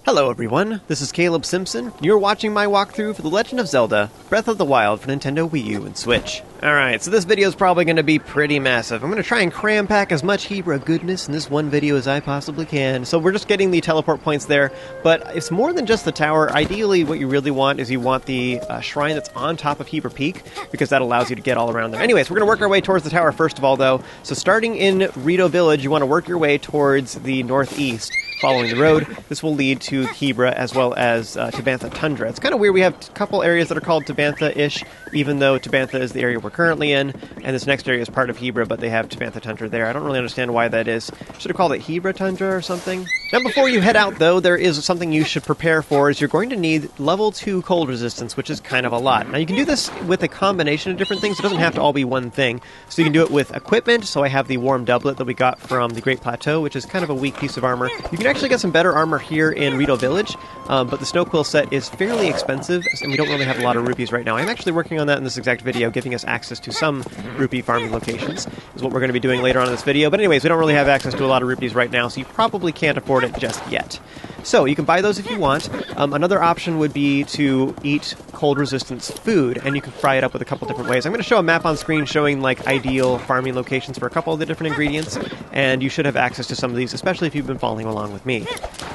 Hello everyone, this is Caleb Simpson. You're watching my walkthrough for The Legend of Zelda, Breath of the Wild for Nintendo Wii U and Switch. Alright, so this video is probably going to be pretty massive. I'm going to try and cram pack as much Hebra goodness in this one video as I possibly can. So we're just getting the teleport points there, but it's more than just the tower. Ideally, what you really want is you want the shrine that's on top of Hebra Peak, because that allows you to get all around there. Anyways, we're going to work our way towards the tower first of all, though. So starting in Rito Village, you want to work your way towards the northeast. Following the road, this will lead to Hebra as well as Tabantha Tundra. It's kind of weird, we have a couple areas that are called Tabantha-ish, even though Tabantha is the area we're currently in, and this next area is part of Hebra, but they have Tabantha Tundra there. I don't really understand why that is. Should have called it Hebra Tundra or something. Now before you head out though, there is something you should prepare for, is you're going to need level 2 cold resistance, which is kind of a lot. Now you can do this with a combination of different things, it doesn't have to all be one thing. So you can do it with equipment, so I have the warm doublet that we got from the Great Plateau, which is kind of a weak piece of armor. You can actually get some better armor here in Rito Village, but the Snow Quill set is fairly expensive, and we don't really have a lot of rupees right now. I'm actually working on that in this exact video, giving us access to some rupee farming locations, is what we're going to be doing later on in this video. But anyways, we don't really have access to a lot of rupees right now, so you probably can't afford it just yet. So you can buy those if you want. Another option would be to eat cold resistance food, and you can fry it up with a couple different ways. I'm going to show a map on screen showing like ideal farming locations for a couple of the different ingredients, and you should have access to some of these, especially if you've been following along with me.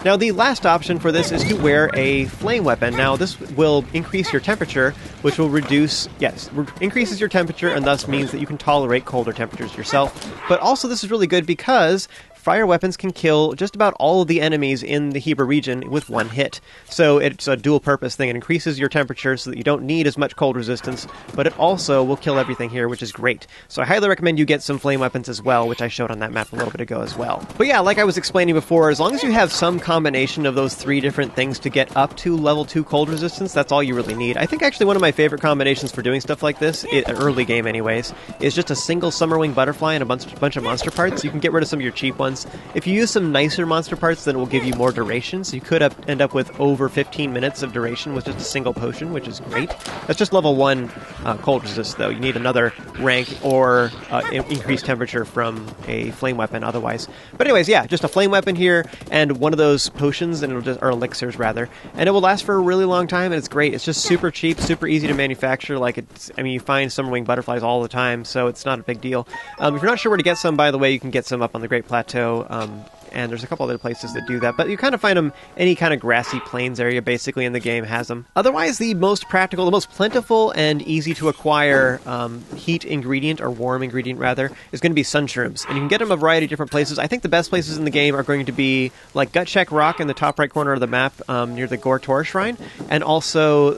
Now the last option for this is to wear a flame weapon. Now this will increase your temperature, which will increases your temperature and thus means that you can tolerate colder temperatures yourself. But also this is really good because fire weapons can kill just about all of the enemies in the Hebra region with one hit. So it's a dual purpose thing. It increases your temperature so that you don't need as much cold resistance, but it also will kill everything here, which is great. So I highly recommend you get some flame weapons as well, which I showed on that map a little bit ago as well. But yeah, like I was explaining before, as long as you have some combination of those 3 different things to get up to level 2 cold resistance, that's all you really need. I think actually one of my favorite combinations for doing stuff like this, early game anyways, is just a single Summerwing Butterfly and a bunch of monster parts. You can get rid of some of your cheap ones. If you use some nicer monster parts, then it will give you more duration, so you could end up with over 15 minutes of duration with just a single potion, which is great. That's just level 1 cold resist, though. You need another rank or increased temperature from a flame weapon otherwise. But anyways, yeah, just a flame weapon here, and one of those potions, and or elixirs, rather, and it will last for a really long time, and it's great. It's just super cheap, super easy to manufacture. You find Summerwing Butterflies all the time, so it's not a big deal. If you're not sure where to get some, by the way, you can get some up on the Great Plateau, and there's a couple other places that do that, but you kind of find them any kind of grassy plains area basically in the game has them. Otherwise, the most practical, the most plentiful and easy to acquire heat ingredient, or warm ingredient rather, is going to be sun shrooms, and you can get them a variety of different places. I think the best places in the game are going to be like Gut Check Rock in the top right corner of the map near the Gortor Shrine, and also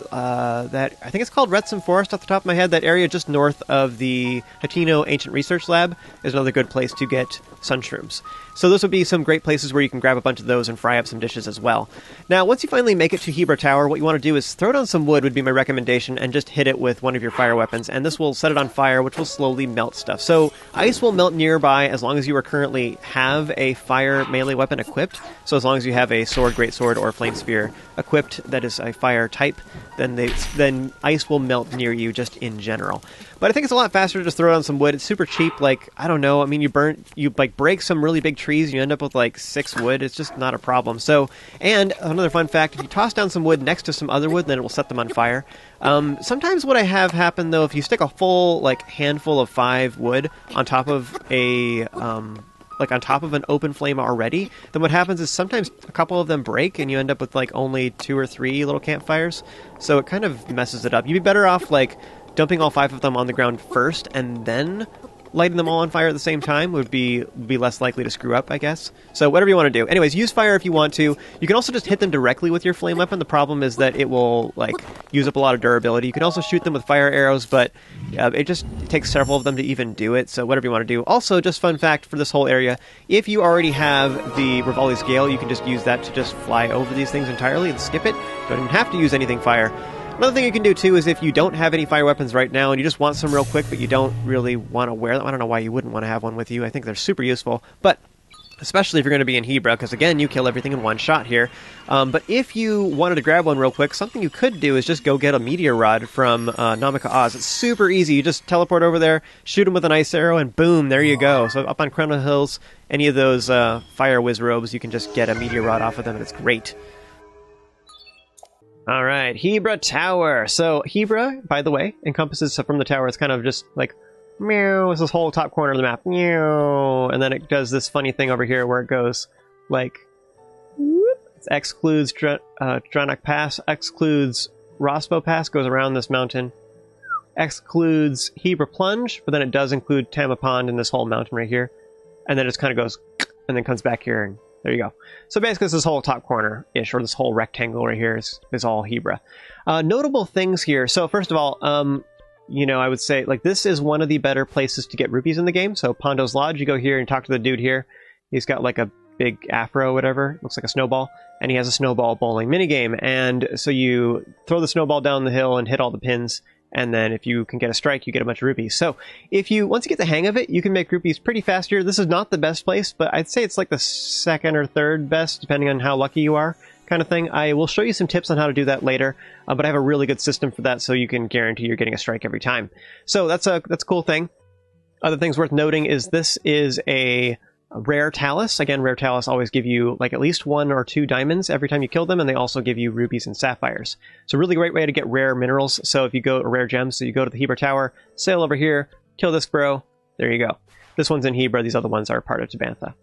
that, I think it's called Retsum Forest off the top of my head, that area just north of the Hatino Ancient Research Lab is another good place to get sun shrooms. So those would be some great places where you can grab a bunch of those and fry up some dishes as well. Now, once you finally make it to Hebra Tower, what you want to do is throw down some wood would be my recommendation, and just hit it with one of your fire weapons, and this will set it on fire, which will slowly melt stuff. So ice will melt nearby as long as you currently have a fire melee weapon equipped. So as long as you have a sword, greatsword, or flame spear equipped that is a fire type, then ice will melt near you just in general. But I think it's a lot faster to just throw down some wood. It's super cheap. Like, I don't know. I mean, you break some really big trees, you end up with like 6 wood. It's just not a problem. So, and another fun fact, if you toss down some wood next to some other wood, then it will set them on fire. Sometimes what I have happen though, if you stick a full handful of 5 wood on top of on top of an open flame already, then what happens is sometimes a couple of them break and you end up with only 2 or 3 little campfires. So it kind of messes it up. You'd be better off dumping all 5 of them on the ground first and then lighting them all on fire at the same time would be less likely to screw up, I guess. So whatever you want to do. Anyways, use fire if you want to. You can also just hit them directly with your flame weapon. The problem is that it will use up a lot of durability. You can also shoot them with fire arrows, but it just takes several of them to even do it. So whatever you want to do. Also, just fun fact for this whole area, if you already have the Rivali's Gale, you can just use that to just fly over these things entirely and skip it. You don't even have to use anything fire. Another thing you can do, too, is if you don't have any fire weapons right now and you just want some real quick, but you don't really want to wear them, I don't know why you wouldn't want to have one with you. I think they're super useful, but especially if you're going to be in Hebra, because, again, you kill everything in one shot here. But if you wanted to grab one real quick, something you could do is just go get a meteor rod from Namaka Oz. It's super easy. You just teleport over there, shoot them with an ice arrow, and boom, there you go. So up on Chrono Hills, any of those fire whiz robes, you can just get a meteor rod off of them, and it's great. All right, Hebra Tower. So Hebra, by the way, encompasses, so from the tower, it's kind of just like, meow, it's this whole top corner of the map, meow, and then it does this funny thing over here where it goes like, whoop, it excludes Dranok Pass, excludes Rospo Pass, goes around this mountain, excludes Hebra Plunge, but then it does include Tama Pond and this whole mountain right here, and then it just kind of goes, and then comes back here, and there you go. So basically this whole top corner-ish, or this whole rectangle right here is all Hebra. Notable things here. So first of all, you know, I would say, like, this is one of the better places to get rupees in the game. So Pondo's Lodge, you go here and talk to the dude here. He's got like a big afro, whatever. Looks like a snowball. And he has a snowball bowling minigame. And so you throw the snowball down the hill and hit all the pins. And then if you can get a strike, you get a bunch of rupees. So once you get the hang of it, you can make rupees pretty fast here. This is not the best place, but I'd say it's like the second or third best, depending on how lucky you are, kind of thing. I will show you some tips on how to do that later, but I have a really good system for that, so you can guarantee you're getting a strike every time. So that's a cool thing. Other things worth noting is this is a rare talus. Again, rare talus always give you like at least 1 or 2 diamonds every time you kill them, and they also give you rubies and sapphires. So really great way to get rare minerals. So if you go rare gems, so you go to the Hebra Tower, sail over here, kill this bro, there you go. This one's in Hebra, these other ones are part of Tabantha.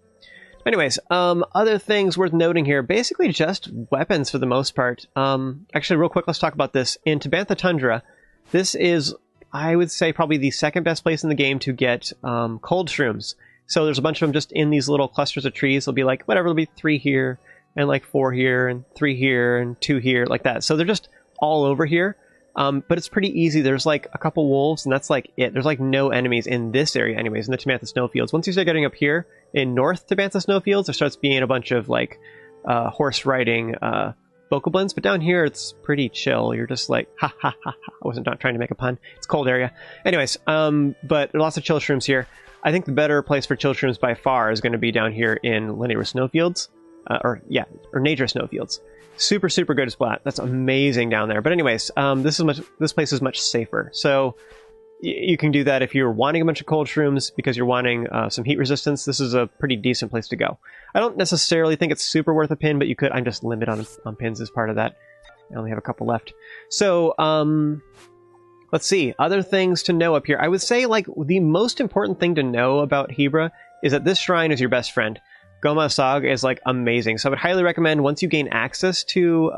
Anyways, other things worth noting here, basically just weapons for the most part. Actually, real quick, let's talk about this. In Tabantha Tundra, this is, I would say, probably the second best place in the game to get cold shrooms. So there's a bunch of them just in these little clusters of trees. There'll be like, whatever, there'll be 3 here, and like 4 here, and 3 here, and 2 here, like that. So they're just all over here. But it's pretty easy. There's like a couple wolves, and that's like it. There's like no enemies in this area anyways, in the Tabantha Snowfields. Once you start getting up here in North Tabantha Snowfields, there starts being a bunch of like horse riding bokoblins. But down here, it's pretty chill. You're just like, ha ha ha ha. I wasn't trying to make a pun. It's a cold area. Anyways, but there are lots of chill shrooms here. I think the better place for chill shrooms by far is going to be down here in Linear Snowfields. Or Nature Snowfields. Super, super good spot. That's amazing down there. But anyways, this place is much safer. So you can do that if you're wanting a bunch of cold shrooms because you're wanting some heat resistance. This is a pretty decent place to go. I don't necessarily think it's super worth a pin, but you could. I'm just limited on pins as part of that. I only have a couple left. So, let's see. Other things to know up here. I would say, like, the most important thing to know about Hebra is that this shrine is your best friend. Goma Asaagh is like amazing. So I would highly recommend once you gain access to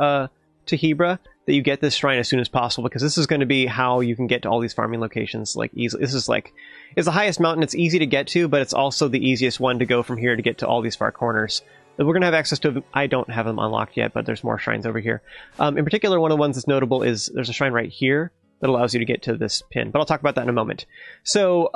Hebra that you get this shrine as soon as possible, because this is going to be how you can get to all these farming locations like easily. This is like, it's the highest mountain. It's easy to get to, but it's also the easiest one to go from here to get to all these far corners. We're going to have access to them. I don't have them unlocked yet, but there's more shrines over here. In particular, one of the ones that's notable is there's a shrine right here that allows you to get to this pin, but I'll talk about that in a moment. So,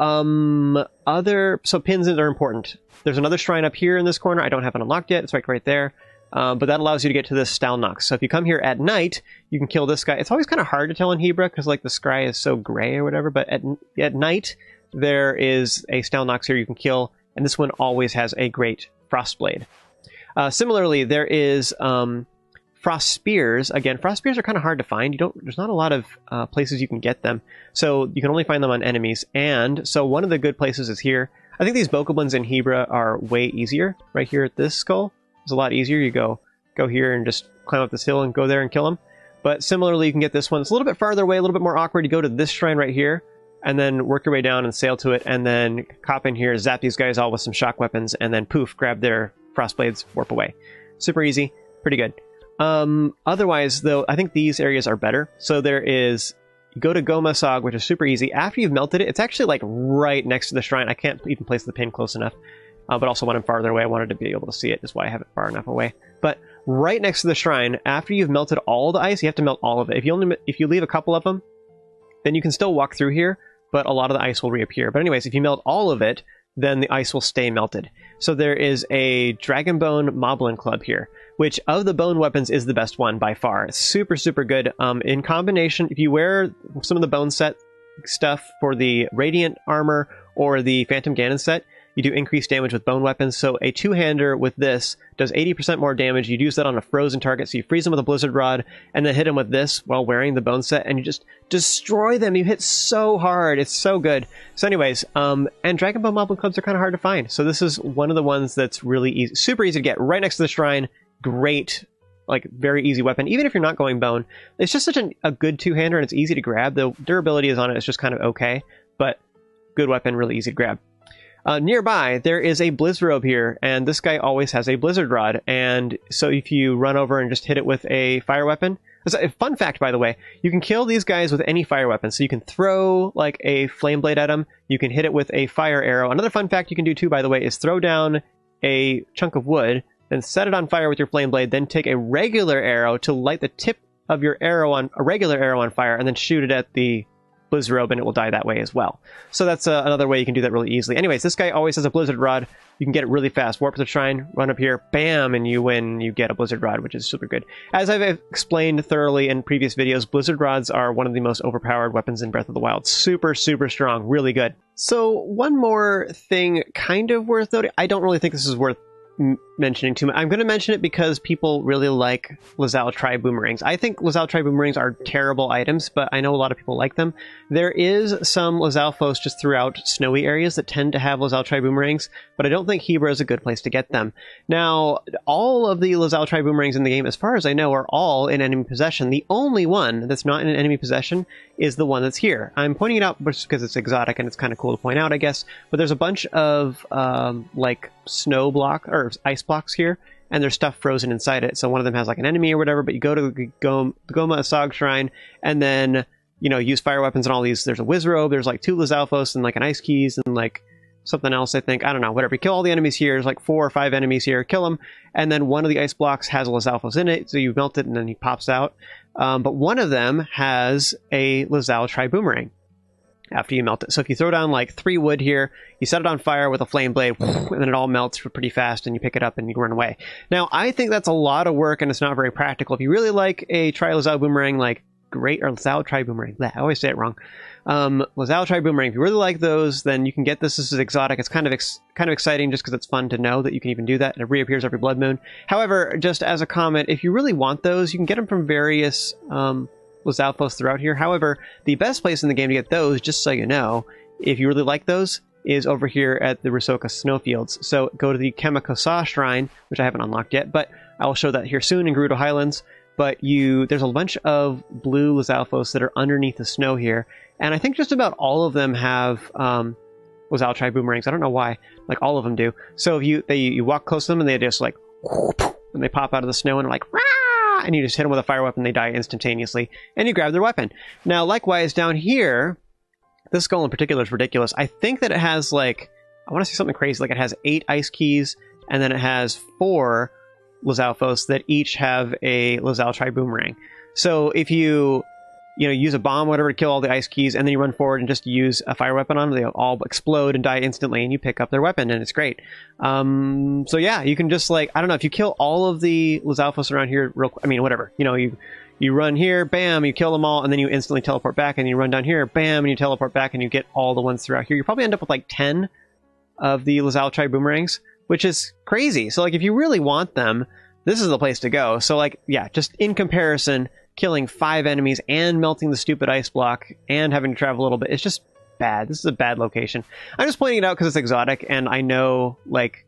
pins are important. There's another shrine up here in this corner. I don't have it unlocked yet. It's right there. But that allows you to get to this Stalnox. So if you come here at night, you can kill this guy. It's always kind of hard to tell in Hebra because like the sky is so gray or whatever. But at night, there is a Stalnox here you can kill, and this one always has a great Frostblade. Similarly, there is Frost Spears. Again, Frost Spears are kind of hard to find. There's not a lot of places you can get them, so you can only find them on enemies. And so one of the good places is here. I think these bokoblins in Hebra are way easier. Right here at this skull, it's a lot easier. You go here and just climb up this hill and go there and kill them. But similarly, you can get this one. It's a little bit farther away, a little bit more awkward. You go to this shrine right here, and then work your way down and sail to it, and then hop in here, zap these guys all with some shock weapons, and then poof, grab their Frostblades, warp away. Super easy, pretty good. Otherwise, though, I think these areas are better. So there is, you go to Goma Asaagh, which is super easy. After you've melted it, it's actually like right next to the shrine. I can't even place the pin close enough, but also when I'm farther away, I wanted to be able to see it. That's why I have it far enough away. But right next to the shrine, after you've melted all the ice, you have to melt all of it. If you leave a couple of them, then you can still walk through here, but a lot of the ice will reappear. But anyways, if you melt all of it, then the ice will stay melted. So there is a Dragonbone Moblin Club here, which of the bone weapons is the best one by far. It's super, super good. In combination, if you wear some of the bone set stuff for the Radiant armor or the Phantom Ganon set, you do increased damage with bone weapons. So a two-hander with this does 80% more damage. You use that on a frozen target, so you freeze them with a Blizzard Rod, and then hit them with this while wearing the bone set, and you just destroy them. You hit so hard. It's so good. So anyways, and Dragonbone Moblin Clubs are kind of hard to find. So this is one of the ones that's really easy, super easy to get, right next to the shrine. Great like very easy weapon, even if you're not going bone. It's just such a good two-hander, and it's easy to grab. The durability is on it, it's just kind of okay, but good weapon, really easy to grab. Nearby, there is a Blizzard Robe here, and this guy always has a Blizzard Rod, and so if you run over and just hit it with a fire weapon... A fun fact, by the way, you can kill these guys with any fire weapon, so you can throw like a flame blade at them, you can hit it with a fire arrow. Another fun fact you can do too, by the way, is throw down a chunk of wood, then set it on fire with your flame blade, then take a regular arrow to light the tip of your arrow on a regular arrow on fire, and then shoot it at the Blizzard Robe, and it will die that way as well. So that's another way you can do that really easily. Anyways, this guy always has a Blizzard Rod. You can get it really fast. Warp to the shrine, run up here, bam, and you win. You get a Blizzard Rod, which is super good. As I've explained thoroughly in previous videos, Blizzard Rods are one of the most overpowered weapons in Breath of the Wild. Super, super strong. Really good. So one more thing kind of worth noting. I don't really think this is worth mentioning too much. I'm going to mention it because people really like Lae'zel Tri-Boomerangs. I think Lae'zel Tri-Boomerangs are terrible items, but I know a lot of people like them. There is some Lae'zel just throughout snowy areas that tend to have Lae'zel Tri-Boomerangs, but I don't think Hebra is a good place to get them. Now, all of the Lae'zel Tri-Boomerangs in the game, as far as I know, are all in enemy possession. The only one that's not in enemy possession is the one that's here. I'm pointing it out just because it's exotic and it's kind of cool to point out, I guess, but there's a bunch of like snow block or ice blocks here, and there's stuff frozen inside it. So one of them has like an enemy or whatever, but you go to the Goma Asaagh shrine and then, you know, use fire weapons and all these. There's a Wiz Robe, there's like 2 Lae'zel and like an ice keys and like something else, I think. I don't know, whatever. You kill all the enemies here. There's like 4 or 5 enemies here. Kill them, and then one of the ice blocks has a Lae'zel in it, so you melt it and then he pops out. But one of them has a Lae'zel Tri-Boomerang after you melt it. So if you throw down like 3 wood here, you set it on fire with a flame blade, and then it all melts pretty fast, and you pick it up and you run away. Now, I think that's a lot of work, and it's not very practical. If you really like a Lae'zel Boomerang, like great, or Lae'zel Tri-Boomerang, I always say it wrong. Lae'zel Tri-Boomerang, if you really like those, then you can get this. This is exotic. It's kind of exciting just because it's fun to know that you can even do that, and it reappears every blood moon. However, just as a comment, if you really want those, you can get them from various Lae'zel throughout here. However, the best place in the game to get those, just so you know, if you really like those, is over here at the Rusoka Snowfields. So go to the Kemikosa Shrine, which I haven't unlocked yet, but I will show that here soon in Gerudo Highlands. But there's a bunch of blue Lae'zel that are underneath the snow here, and I think just about all of them have Lae'zel Tri-Boomerangs. I don't know why, like all of them do. So if you walk close to them and they just like, and they pop out of the snow and are like, rah! And you just hit them with a fire weapon, they die instantaneously, and you grab their weapon. Now, likewise, down here, this skull in particular is ridiculous. I think that it has, like, I want to say something crazy, like it has 8 ice keys, and then it has 4 Lae'zel that each have a Lae'zel Tri-Boomerang. So if you use a bomb, whatever, to kill all the ice keys, and then you run forward and just use a fire weapon on them, they all explode and die instantly, and you pick up their weapon, and it's great. So yeah, you can just, like, I don't know, if you kill all of the Lae'zel around here whatever, you run here, bam, you kill them all, and then you instantly teleport back, and you run down here, bam, and you teleport back, and you get all the ones throughout here. You probably end up with like 10 of the Lae'zel Tri-Boomerangs, which is crazy. So like, if you really want them, this is the place to go. So like, yeah, just in comparison, killing 5 enemies and melting the stupid ice block and having to travel a little bit, it's just bad. This is a bad location. I'm just pointing it out because it's exotic, and I know, like,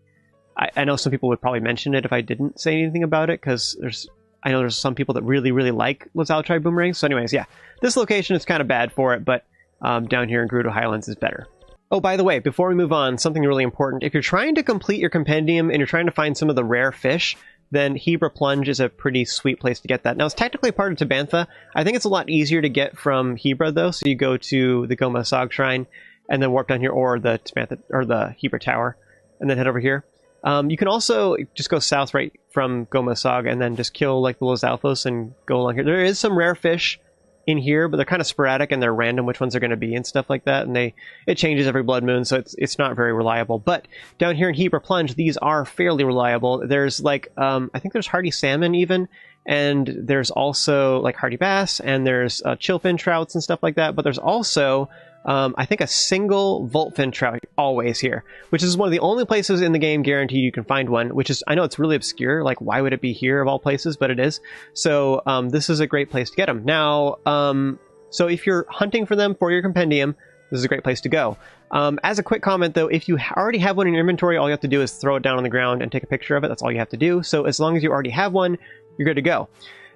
I know some people would probably mention it if I didn't say anything about it, because I know there's some people that really, really like Lae'zel Tri-Boomerangs. So anyways, yeah, this location is kind of bad for it, but down here in Gerudo Highlands is better. Oh, by the way, before we move on, something really important. If you're trying to complete your compendium and you're trying to find some of the rare fish, then Hebra Plunge is a pretty sweet place to get that. Now, it's technically part of Tabantha. I think it's a lot easier to get from Hebra, though, so you go to the Goma Asaagh Shrine and then warp down here, or the Tabantha, or the Hebra Tower, and then head over here. You can also just go south right from Goma Asaagh and then just kill, like, the Lae'zel and go along here. There is some rare fish in here, but they're kind of sporadic and they're random which ones are going to be and stuff like that, and it changes every blood moon, so it's not very reliable. But down here in Hebra Plunge, these are fairly reliable. There's like I think there's hardy salmon even, and there's also like hardy bass, and there's chillfin trouts and stuff like that, but there's also I think a single voltfin trout always here, which is one of the only places in the game guaranteed you can find one, which is, I know it's really obscure, like why would it be here of all places, but it is. So this is a great place to get them. Now, so if you're hunting for them for your compendium, this is a great place to go. As a quick comment though, if you already have one in your inventory, all you have to do is throw it down on the ground and take a picture of it. That's all you have to do. So as long as you already have one, you're good to go.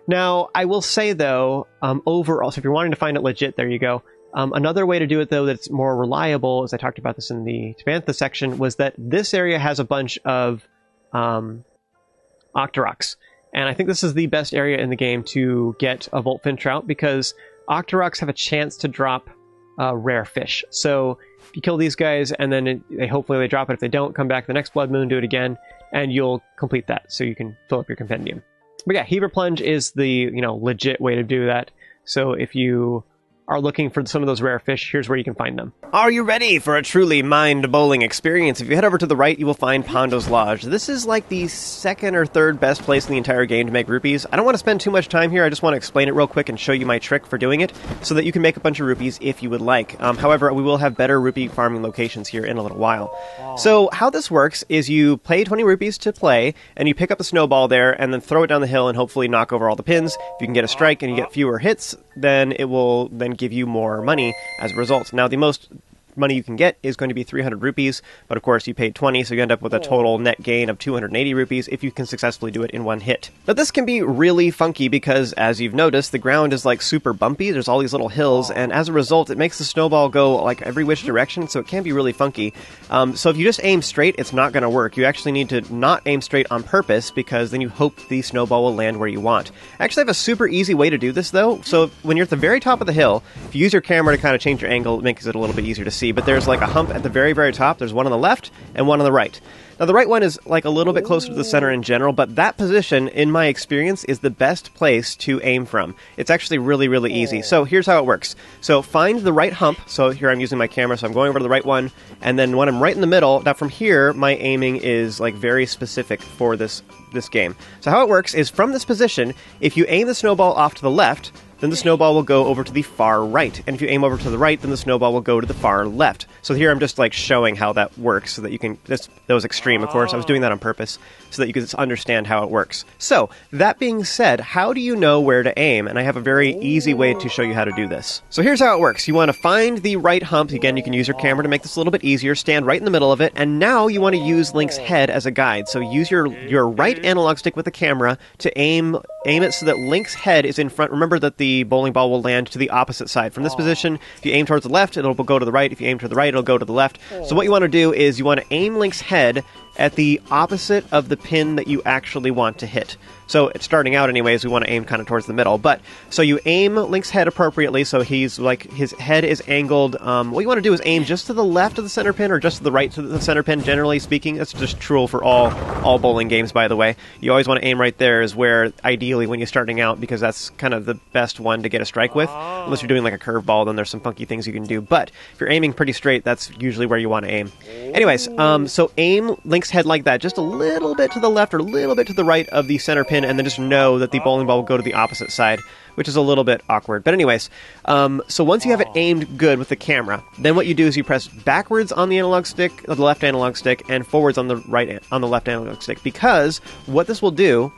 Now, I will say, though, overall, so if you're wanting to find it legit, there you go. Another way to do it, though, that's more reliable, as I talked about this in the Tabantha section, was that this area has a bunch of Octoroks. And I think this is the best area in the game to get a Voltfin Trout, because Octoroks have a chance to drop rare fish. So if you kill these guys, and then hopefully they drop it. If they don't, come back the next Blood Moon, do it again, and you'll complete that, so you can fill up your compendium. But yeah, Hebra Plunge is the, legit way to do that. So if you are looking for some of those rare fish, here's where you can find them. Are you ready for a truly mind-bowling experience? If you head over to the right, you will find Pondo's Lodge. This is like the second or third best place in the entire game to make rupees. I don't want to spend too much time here. I just want to explain it real quick and show you my trick for doing it so that you can make a bunch of rupees if you would like. However, we will have better rupee farming locations here in a little while. So how this works is you pay 20 rupees to play, and you pick up a snowball there and then throw it down the hill and hopefully knock over all the pins. If you can get a strike and you get fewer hits, then it will then give you more money as a result. Now, the most money you can get is going to be 300 rupees, but of course you paid 20, so you end up with a total net gain of 280 rupees if you can successfully do it in one hit. But this can be really funky because, as you've noticed, the ground is like super bumpy. There's all these little hills, and as a result, it makes the snowball go like every which direction, so it can be really funky. So if you just aim straight, it's not going to work. You actually need to not aim straight on purpose, because then you hope the snowball will land where you want. I actually have a super easy way to do this, though. So when you're at the very top of the hill, if you use your camera to kind of change your angle, it makes it a little bit easier to see. But there's like a hump at the very, very top. There's one on the left and one on the right. Now, the right one is like a little bit closer to the center in general, but that position, in my experience, is the best place to aim from. It's actually really, really easy. So here's how it works. So find the right hump. So here I'm using my camera, so I'm going over to the right one, and then when I'm right in the middle, now from here, my aiming is like very specific for this game. So how it works is from this position, if you aim the snowball off to the left, then the snowball will go over to the far right. And if you aim over to the right, then the snowball will go to the far left. So here I'm just like showing how that works so that you can... That was extreme, of course. I was doing that on purpose so that you can just understand how it works. So, that being said, how do you know where to aim? And I have a very easy way to show you how to do this. So here's how it works. You want to find the right hump. Again, you can use your camera to make this a little bit easier. Stand right in the middle of it. And now you want to use Link's head as a guide. So use your right analog stick with the camera to aim it so that Link's head is in front. Remember that the bowling ball will land to the opposite side. From this position, if you aim towards the left, it'll go to the right. If you aim to the right, it'll go to the left. So what you want to do is you want to aim Link's head at the opposite of the pin that you actually want to hit. So it's starting out anyways, we want to aim kind of towards the middle. But so you aim Link's head appropriately, so he's like, his head is angled. What you want to do is aim just to the left of the center pin or just to the right of the center pin, generally speaking. That's just true for all bowling games, by the way. You always want to aim right there is where, ideally, when you're starting out, because that's kind of the best one to get a strike with. Unless you're doing like a curveball, then there's some funky things you can do. But if you're aiming pretty straight, that's usually where you want to aim. Anyways, so aim Link's head like that, just a little bit to the left or a little bit to the right of the center pin, and then just know that the bowling ball will go to the opposite side, which is a little bit awkward. But anyways, so once you have it aimed good with the camera, then what you do is you press backwards on the analog stick, the left analog stick, and forwards on the left analog stick, because what this will do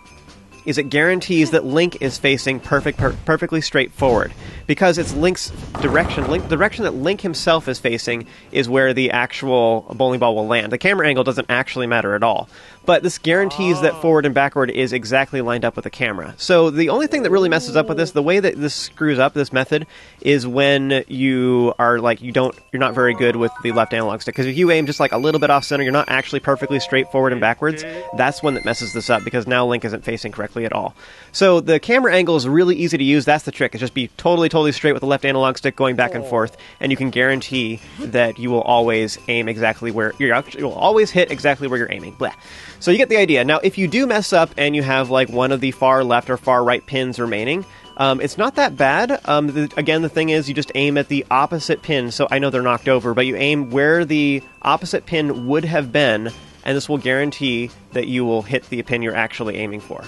is it guarantees that Link is facing perfectly straight forward. Because it's Link's direction, the direction that Link himself is facing is where the actual bowling ball will land. The camera angle doesn't actually matter at all. But this guarantees that forward and backward is exactly lined up with the camera. So the only thing that really messes up with this, the way that this screws up this method, is when you are like, you're not very good with the left analog stick. Because if you aim just like a little bit off center, you're not actually perfectly straight forward and backwards. That's when it messes this up, because now Link isn't facing correctly at all. So the camera angle is really easy to use. That's the trick. It's just be totally straight with the left analog stick going back and forth, and you can guarantee that you will always aim exactly where you will always hit exactly where you're aiming. Blah. So you get the idea. Now, if you do mess up and you have like one of the far left or far right pins remaining, it's not that bad. Again, the thing is, you just aim at the opposite pin. So I know they're knocked over, but you aim where the opposite pin would have been, and this will guarantee that you will hit the pin you're actually aiming for.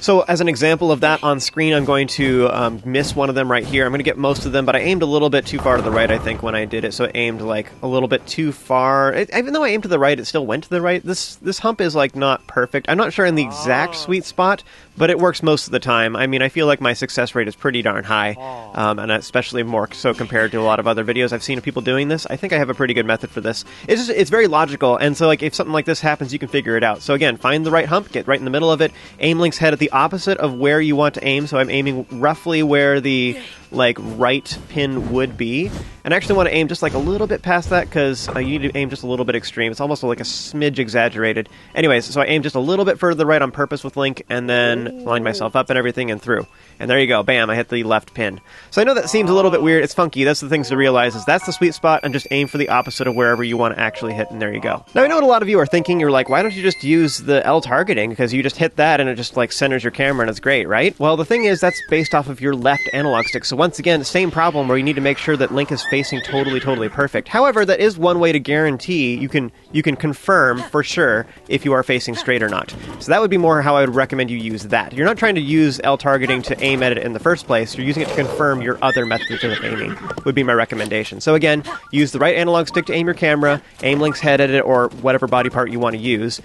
So as an example of that on screen, I'm going to miss one of them right here. I'm going to get most of them, but I aimed a little bit too far to the right, I think, when I did it. So it aimed like a little bit too far. Even though I aimed to the right, it still went to the right. This hump is like not perfect. I'm not sure in the exact sweet spot, but it works most of the time. I mean, I feel like my success rate is pretty darn high, and especially more so compared to a lot of other videos I've seen of people doing this. I think I have a pretty good method for this. It's very logical, and so like if something like this happens, you can figure it out. So again, find the right hump, get right in the middle of it, aim Link's head at the the opposite of where you want to aim, so I'm aiming roughly where the like right pin would be, and I actually want to aim just like a little bit past that because you need to aim just a little bit extreme. It's almost like a smidge exaggerated. Anyways, so I aim just a little bit further to the right on purpose with Link, and then line myself up and everything and through. And there you go, bam, I hit the left pin. So I know that seems a little bit weird, it's funky, that's the things to realize is that's the sweet spot, and just aim for the opposite of wherever you want to actually hit, and there you go. Now I know what a lot of you are thinking, you're like, why don't you just use the L targeting, because you just hit that and it just like centers your camera and it's great, right? Well, the thing is, that's based off of your left analog stick, so once again, same problem where you need to make sure that Link is facing totally perfect. However, that is one way to guarantee you can confirm for sure if you are facing straight or not. So that would be more how I would recommend you use that. You're not trying to use L targeting to aim at it in the first place, you're using it to confirm your other methods of aiming, would be my recommendation. So again, use the right analog stick to aim your camera, aim Link's head at it or whatever body part you want to use,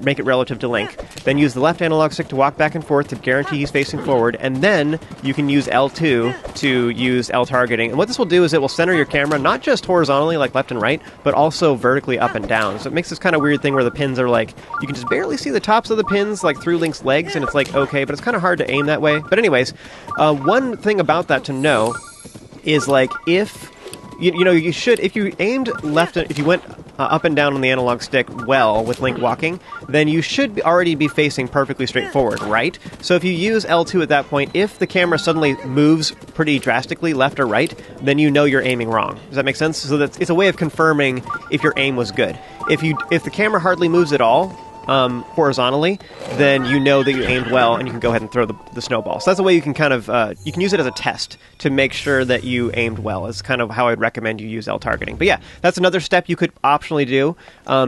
make it relative to Link. Then use the left analog stick to walk back and forth to guarantee he's facing forward, and then you can use L2 to use L targeting. And what this will do is it will center your camera not just horizontally like left and right, but also vertically up and down. So it makes this kind of weird thing where the pins are like, you can just barely see the tops of the pins like through Link's legs, and it's like, okay, but it's kind of hard to aim that way. But anyways, one thing about that to know is like if you should, if you aimed left, if you went up and down on the analog stick well with Link walking, then you should already be facing perfectly straight forward, right? So if you use L2 at that point, if the camera suddenly moves pretty drastically left or right, then you know you're aiming wrong. Does that make sense? So it's a way of confirming if your aim was good. If the camera hardly moves at all, horizontally, then you know that you aimed well, and you can go ahead and throw the snowball. So that's a way you can kind of, you can use it as a test to make sure that you aimed well. It's kind of how I'd recommend you use L targeting. But yeah, that's another step you could optionally do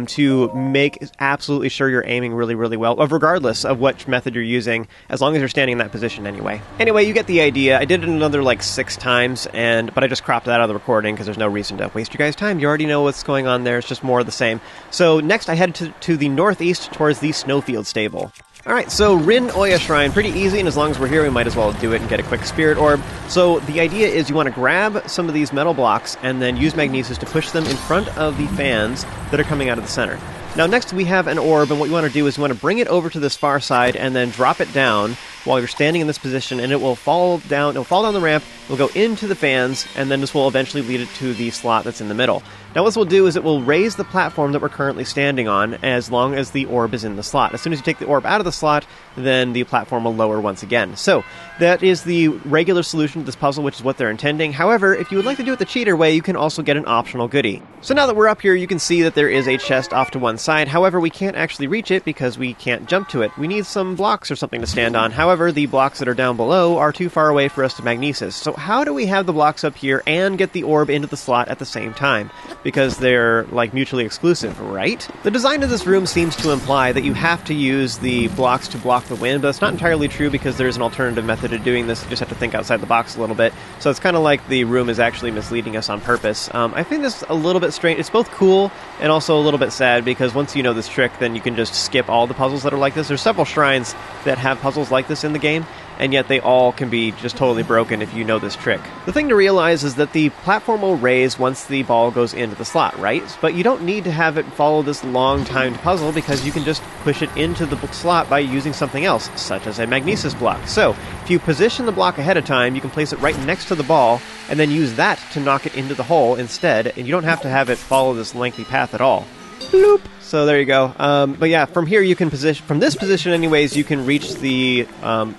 to make absolutely sure you're aiming really well, regardless of which method you're using, as long as you're standing in that position anyway. Anyway, you get the idea. I did it another like 6 times, but I just cropped that out of the recording because there's no reason to waste your guys' time. You already know what's going on there. It's just more of the same. So next I headed to the northeast towards the Snowfield Stable. Alright, so Rin Oya Shrine, pretty easy, and as long as we're here, we might as well do it and get a quick Spirit Orb. So the idea is you want to grab some of these metal blocks and then use Magnesis to push them in front of the fans that are coming out of the center. Now next we have an orb, and what you want to do is you want to bring it over to this far side and then drop it down while you're standing in this position, and it will fall down the ramp, it will go into the fans, and then this will eventually lead it to the slot that's in the middle. Now what this will do is it will raise the platform that we're currently standing on as long as the orb is in the slot. As soon as you take the orb out of the slot, then the platform will lower once again. So that is the regular solution to this puzzle, which is what they're intending. However, if you would like to do it the cheater way, you can also get an optional goodie. So now that we're up here, you can see that there is a chest off to one side. However, we can't actually reach it because we can't jump to it. We need some blocks or something to stand on. However, the blocks that are down below are too far away for us to magnesis. So how do we have the blocks up here and get the orb into the slot at the same time? Because they're like mutually exclusive, right? The design of this room seems to imply that you have to use the blocks to block the wind, but it's not entirely true because there's an alternative method of doing this. You just have to think outside the box a little bit. So it's kind of like the room is actually misleading us on purpose. I think this is a little bit strange. It's both cool and also a little bit sad because once you know this trick, then you can just skip all the puzzles that are like this. There's several shrines that have puzzles like this in the game, and yet they all can be just totally broken if you know this trick. The thing to realize is that the platform will raise once the ball goes into the slot, right? But you don't need to have it follow this long-timed puzzle because you can just push it into the slot by using something else, such as a magnesis block. So, if you position the block ahead of time, you can place it right next to the ball, and then use that to knock it into the hole instead, and you don't have to have it follow this lengthy path at all. Bloop! So there you go. But yeah, from here you can from this position anyways, you can reach the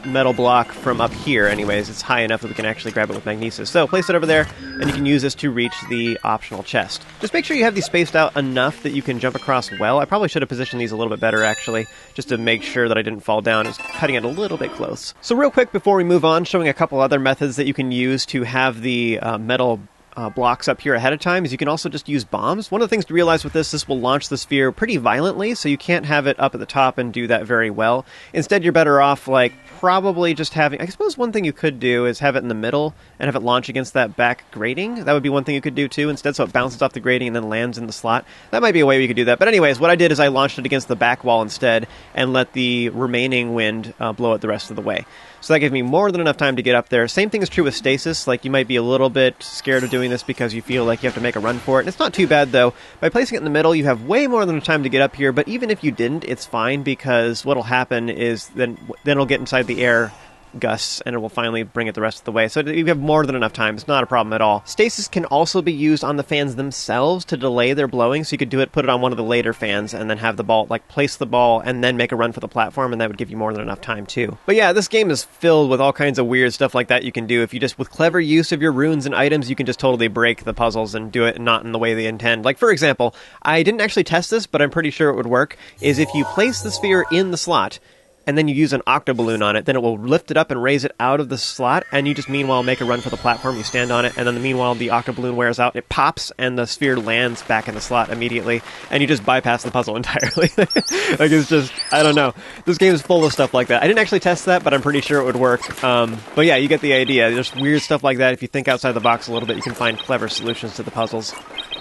metal block from up here anyways. It's high enough that we can actually grab it with magnesis. So place it over there, and you can use this to reach the optional chest. Just make sure you have these spaced out enough that you can jump across well. I probably should have positioned these a little bit better actually, just to make sure that I didn't fall down. I was cutting it a little bit close. So real quick before we move on, showing a couple other methods that you can use to have the metal blocks up here ahead of time is you can also just use bombs. One of the things to realize with this will launch the sphere pretty violently, so you can't have it up at the top and do that very well. Instead, you're better off like probably just having, I suppose one thing you could do is have it in the middle and have it launch against that back grating. That would be one thing you could do too instead, so it bounces off the grating and then lands in the slot. That might be a way we could do that. But anyways, what I did is I launched it against the back wall instead and let the remaining wind blow it the rest of the way. So that gave me more than enough time to get up there. Same thing is true with stasis. Like, you might be a little bit scared of doing doing this because you feel like you have to make a run for it. And it's not too bad, though. By placing it in the middle, you have way more than enough time to get up here, but even if you didn't, it's fine, because what'll happen is then it'll get inside the air gusts, and it will finally bring it the rest of the way. So you have more than enough time. It's not a problem at all. Stasis can also be used on the fans themselves to delay their blowing, so you could do it, put it on one of the later fans, and then have the ball, like, place the ball, and then make a run for the platform, and that would give you more than enough time, too. But yeah, this game is filled with all kinds of weird stuff like that you can do. If you just, with clever use of your runes and items, you can just totally break the puzzles and do it not in the way they intend. Like, for example, I didn't actually test this, but I'm pretty sure it would work, is if you place the sphere in the slot, and then you use an octoballoon on it, then it will lift it up and raise it out of the slot, and you just meanwhile make a run for the platform, you stand on it, and then meanwhile the octoballoon wears out, it pops, and the sphere lands back in the slot immediately, and you just bypass the puzzle entirely. Like, it's just, I don't know. This game is full of stuff like that. I didn't actually test that, but I'm pretty sure it would work. But yeah, you get the idea. There's weird stuff like that. If you think outside the box a little bit, you can find clever solutions to the puzzles.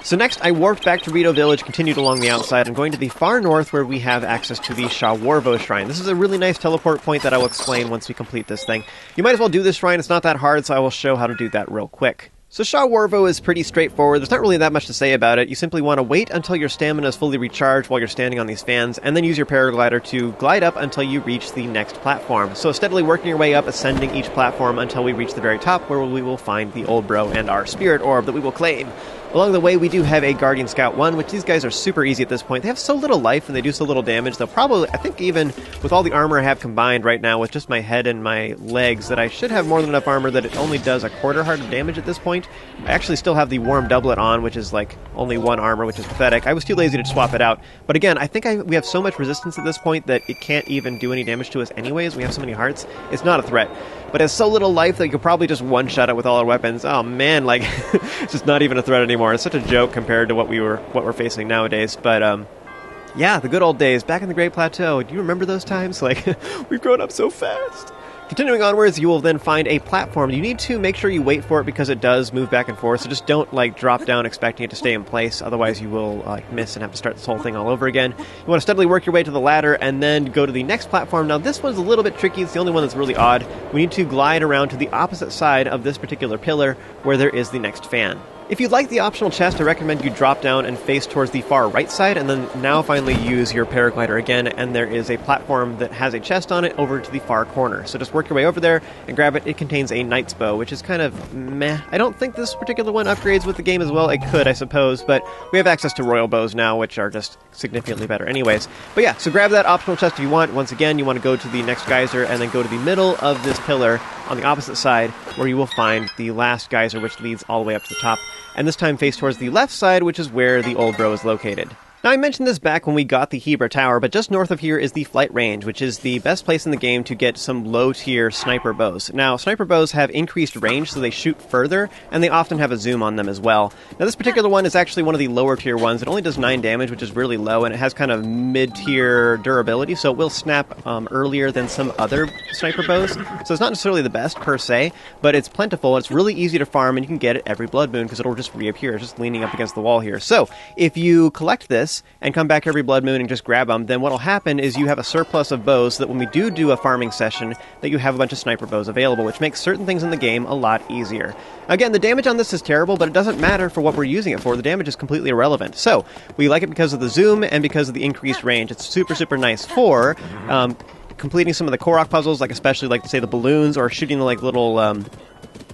So next, I warped back to Rito Village, continued along the outside, and going to the far north where we have access to the Sha Warvo shrine. This is a really nice teleport point that I will explain once we complete this thing. You might as well do this shrine, it's not that hard, so I will show how to do that real quick. So Sha Warvo is pretty straightforward. There's not really that much to say about it. You simply want to wait until your stamina is fully recharged while you're standing on these fans, and then use your paraglider to glide up until you reach the next platform. So steadily working your way up, ascending each platform until we reach the very top, where we will find the Old Bro and our Spirit Orb that we will claim. Along the way, we do have a Guardian Scout 1, which these guys are super easy at this point. They have so little life, and they do so little damage. They'll probably, I think even with all the armor I have combined right now, with just my head and my legs, that I should have more than enough armor that it only does a quarter heart of damage at this point. I actually still have the Warm Doublet on, which is like only one armor, which is pathetic. I was too lazy to swap it out. But again, I think we have so much resistance at this point that it can't even do any damage to us anyways. We have so many hearts. It's not a threat. But it has so little life that you could probably just one-shot it with all our weapons. Oh man, like, it's just not even a threat anymore. It's such a joke compared to what we're facing nowadays. But yeah, the good old days back in the Great Plateau. Do you remember those times? Like, we've grown up so fast. Continuing onwards, you will then find a platform. You need to make sure you wait for it because it does move back and forth, so just don't, like, drop down expecting it to stay in place, otherwise you will, like, miss and have to start this whole thing all over again. You want to steadily work your way to the ladder and then go to the next platform. Now, this one's a little bit tricky. It's the only one that's really odd. We need to glide around to the opposite side of this particular pillar where there is the next fan. If you'd like the optional chest, I recommend you drop down and face towards the far right side, and then now finally use your paraglider again, and there is a platform that has a chest on it over to the far corner. So just work your way over there and grab it. It contains a knight's bow, which is kind of meh. I don't think this particular one upgrades with the game as well. It could, I suppose, but we have access to royal bows now, which are just significantly better anyways. But yeah, so grab that optional chest if you want. Once again, you want to go to the next geyser and then go to the middle of this pillar on the opposite side, where you will find the last geyser, which leads all the way up to the top. And this time face towards the left side, which is where the Old Bro is located. Now, I mentioned this back when we got the Hebra Tower, but just north of here is the Flight Range, which is the best place in the game to get some low-tier sniper bows. Now, sniper bows have increased range, so they shoot further, and they often have a zoom on them as well. Now, this particular one is actually one of the lower-tier ones. It only does 9 damage, which is really low, and it has kind of mid-tier durability, so it will snap earlier than some other sniper bows. So it's not necessarily the best, per se, but it's plentiful, it's really easy to farm, and you can get it every blood moon, because it'll just reappear. It's just leaning up against the wall here. So, if you collect this, and come back every blood moon and just grab them, then what'll happen is you have a surplus of bows so that when we do a farming session, that you have a bunch of sniper bows available, which makes certain things in the game a lot easier. Again, the damage on this is terrible, but it doesn't matter for what we're using it for. The damage is completely irrelevant. So, we like it because of the zoom and because of the increased range. It's super, super nice for completing some of the Korok puzzles, like especially, like, say, the balloons, or shooting the, like, little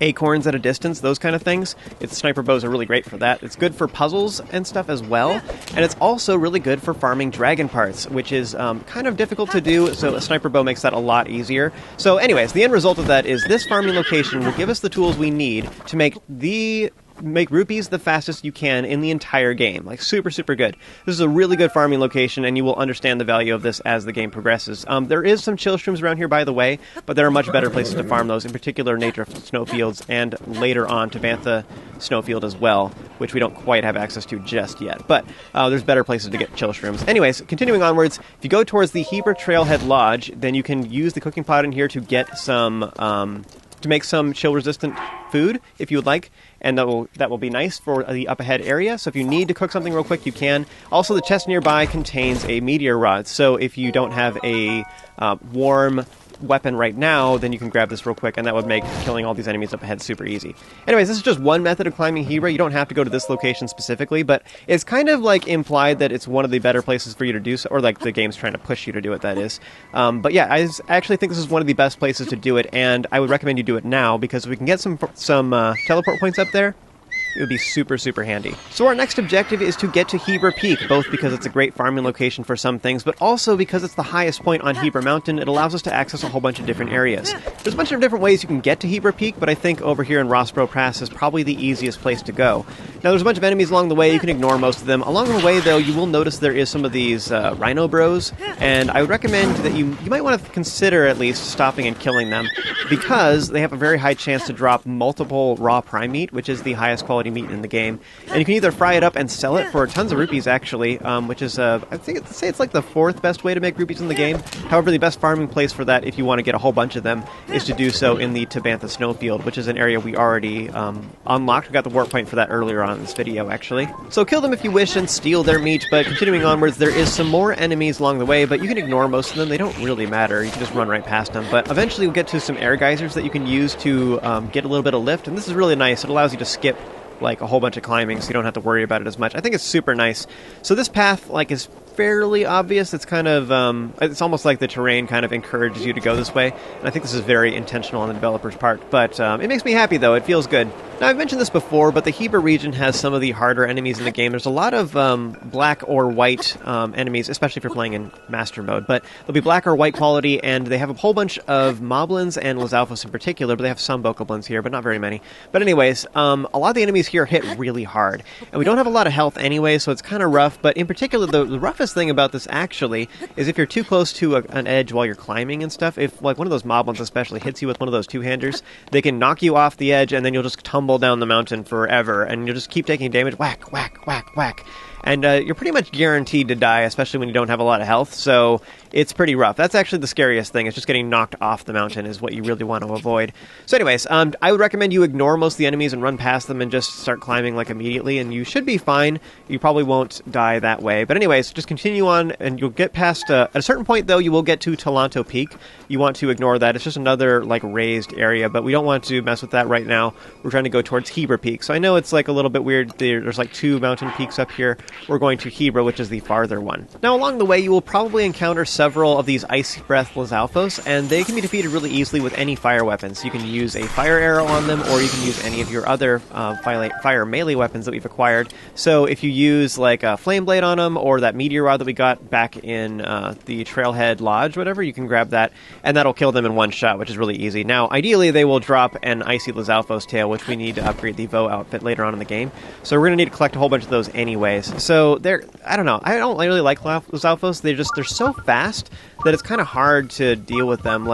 acorns at a distance, those kind of things. Sniper bows are really great for that. It's good for puzzles and stuff as well, and it's also really good for farming dragon parts, which is kind of difficult to do, so a sniper bow makes that a lot easier. So anyways, the end result of that is this farming location will give us the tools we need to make rupees the fastest you can in the entire game. Like, super, super good. This is a really good farming location, and you will understand the value of this as the game progresses. There is some chill shrooms around here, by the way, but there are much better places to farm those, in particular Nature Snowfields, and later on Tabantha Snowfield as well, which we don't quite have access to just yet. But there's better places to get chill shrooms. Anyways, continuing onwards, if you go towards the Hebra Trailhead Lodge, then you can use the cooking pot in here to get some to make some chill-resistant food, if you would like, and that will be nice for the up-ahead area. So if you need to cook something real quick, you can. Also, the chest nearby contains a meteor rod, so if you don't have a warm weapon right now, then you can grab this real quick, and that would make killing all these enemies up ahead super easy. Anyways, this is just one method of climbing Hebra. You don't have to go to this location specifically, but it's kind of like implied that it's one of the better places for you to do so, or like the game's trying to push you to do it, that is. But yeah, I actually think this is one of the best places to do it, and I would recommend you do it now, because if we can get some teleport points up there, it would be super, super handy. So our next objective is to get to Hebra Peak, both because it's a great farming location for some things, but also because it's the highest point on Hebra Mountain. It allows us to access a whole bunch of different areas. There's a bunch of different ways you can get to Hebra Peak, but I think over here in Rossborough Pass is probably the easiest place to go. Now, there's a bunch of enemies along the way. You can ignore most of them. Along the way, though, you will notice there is some of these Rhino Bros, and I would recommend that you might want to consider at least stopping and killing them, because they have a very high chance to drop multiple raw prime meat, which is the highest quality meat in the game. And you can either fry it up and sell it for tons of rupees, actually, which is, I think it's like the 4th best way to make rupees in the game. However, the best farming place for that, if you want to get a whole bunch of them, is to do so in the Tabantha Snowfield, which is an area we already unlocked. We got the warp point for that earlier on in this video, actually. So kill them if you wish and steal their meat, but continuing onwards, there is some more enemies along the way, but you can ignore most of them. They don't really matter. You can just run right past them. But eventually we'll get to some air geysers that you can use to get a little bit of lift, and this is really nice. It allows you to skip like a whole bunch of climbing, so you don't have to worry about it as much. I think it's super nice. So this path is fairly obvious. It's kind of, it's almost like the terrain kind of encourages you to go this way, and I think this is very intentional on the developer's part, but it makes me happy, though. It feels good. Now, I've mentioned this before, but the Hebra region has some of the harder enemies in the game. There's a lot of black or white enemies, especially if you're playing in Master Mode, but they'll be black or white quality, and they have a whole bunch of Moblins and Lizalfos in particular, but they have some Bokoblins here, but not very many. But anyways, a lot of the enemies here hit really hard, and we don't have a lot of health anyway, so it's kind of rough, but in particular, the roughest thing about this actually is if you're too close to an edge while you're climbing and stuff, if like one of those Moblins especially hits you with one of those two-handers, they can knock you off the edge, and then you'll just tumble down the mountain forever, and you'll just keep taking damage, whack, whack, whack, whack. And you're pretty much guaranteed to die, especially when you don't have a lot of health, so it's pretty rough. That's actually the scariest thing, is just getting knocked off the mountain is what you really want to avoid. So anyways, I would recommend you ignore most of the enemies and run past them and just start climbing immediately, and you should be fine. You probably won't die that way. But anyways, just continue on, and you'll get past, at a certain point though, you will get to Talanto Peak. You want to ignore that. It's just another raised area, but we don't want to mess with that right now. We're trying to go towards Hebra Peak. So I know it's a little bit weird. There's 2 mountain peaks up here. We're going to Hebra, which is the farther one. Now, along the way, you will probably encounter several of these Icy Breath Lizalfos, and they can be defeated really easily with any fire weapons. You can use a fire arrow on them, or you can use any of your other fire melee weapons that we've acquired. So if you use a Flame Blade on them, or that Meteor Rod that we got back in the Trailhead Lodge, whatever, you can grab that, and that'll kill them in one shot, which is really easy. Now, ideally, they will drop an Icy Lizalfos tail, which we need to upgrade the Vo outfit later on in the game. So we're going to need to collect a whole bunch of those anyways. So I don't know. I don't really like Lizalfos. They're so fast that it's kind of hard to deal with them.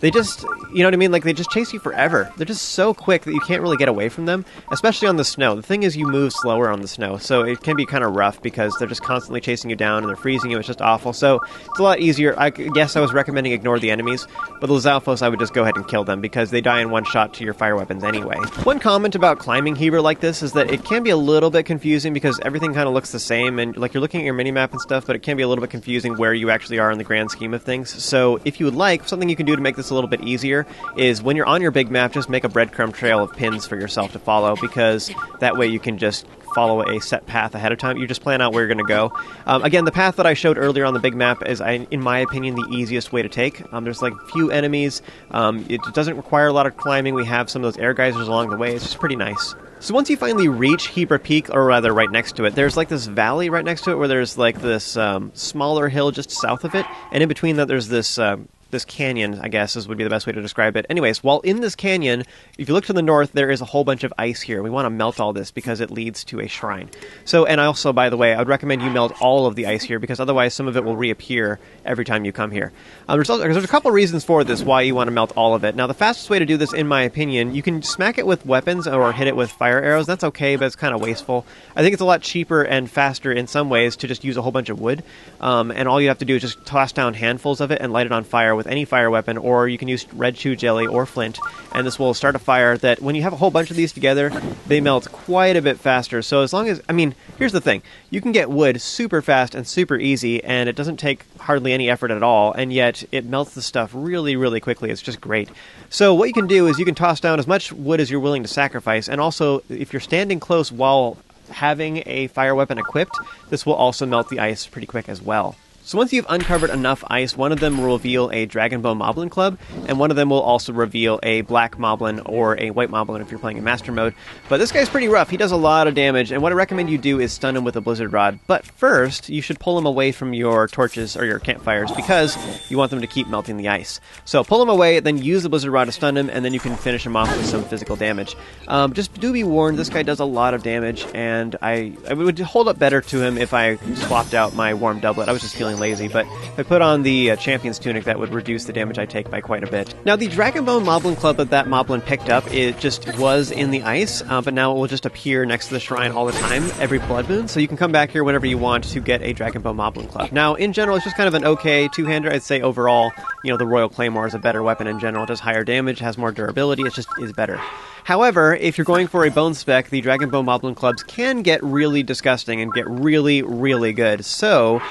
They just, you know what I mean? They just chase you forever. They're just so quick that you can't really get away from them, especially on the snow. The thing is, you move slower on the snow, so it can be kind of rough because they're just constantly chasing you down and they're freezing you. It's just awful. So it's a lot easier. I guess I was recommending ignore the enemies, but the Lizalfos, I would just go ahead and kill them because they die in one shot to your fire weapons anyway. One comment about climbing Hebra like this is that it can be a little bit confusing because everything kind of looks the same, and you're looking at your minimap and stuff, but it can be a little bit confusing where you actually are in the grand scheme of things. So if you would like, something you can do to make this a little bit easier is when you're on your big map, just make a breadcrumb trail of pins for yourself to follow, because that way you can just follow a set path ahead of time. You just plan out where you're going to go. Again, the path that I showed earlier on the big map is, in my opinion, the easiest way to take. There's few enemies. It doesn't require a lot of climbing. We have some of those air geysers along the way. It's just pretty nice. So once you finally reach Hebra Peak, or rather right next to it, there's this valley right next to it where there's this smaller hill just south of it, and in between that there's this canyon, I guess, would be the best way to describe it. Anyways, while in this canyon, if you look to the north, there is a whole bunch of ice here. We want to melt all this because it leads to a shrine. So, and also, by the way, I would recommend you melt all of the ice here because otherwise some of it will reappear every time you come here. There's a couple reasons for this, why you want to melt all of it. Now, the fastest way to do this, in my opinion, you can smack it with weapons or hit it with fire arrows. That's okay, but it's kind of wasteful. I think it's a lot cheaper and faster in some ways to just use a whole bunch of wood. And all you have to do is just toss down handfuls of it and light it on fire with any fire weapon, or you can use red chew jelly or flint, and this will start a fire that when you have a whole bunch of these together, they melt quite a bit faster. So here's the thing. You can get wood super fast and super easy, and it doesn't take hardly any effort at all, and yet it melts the stuff really, really quickly. It's just great. So what you can do is you can toss down as much wood as you're willing to sacrifice, and also if you're standing close while having a fire weapon equipped, this will also melt the ice pretty quick as well. So once you've uncovered enough ice, one of them will reveal a Dragon Bone Moblin Club, and one of them will also reveal a Black Moblin or a White Moblin if you're playing in Master Mode. But this guy's pretty rough. He does a lot of damage, and what I recommend you do is stun him with a Blizzard Rod. But first, you should pull him away from your torches or your campfires because you want them to keep melting the ice. So pull him away, then use the Blizzard Rod to stun him, and then you can finish him off with some physical damage. Just do be warned, this guy does a lot of damage, and I would hold up better to him if I swapped out my Warm Doublet. I was just feeling lazy, but if I put on the Champion's Tunic, that would reduce the damage I take by quite a bit. Now, the Dragon Bone Moblin Club that Moblin picked up, it just was in the ice, but now it will just appear next to the shrine all the time, every blood moon, so you can come back here whenever you want to get a Dragon Bone Moblin Club. Now, in general, it's just kind of an okay two-hander. I'd say overall, you know, the Royal Claymore is a better weapon in general. It does higher damage, has more durability, it just is better. However, if you're going for a bone spec, the Dragon Bone Moblin Clubs can get really disgusting and get really, really good. So,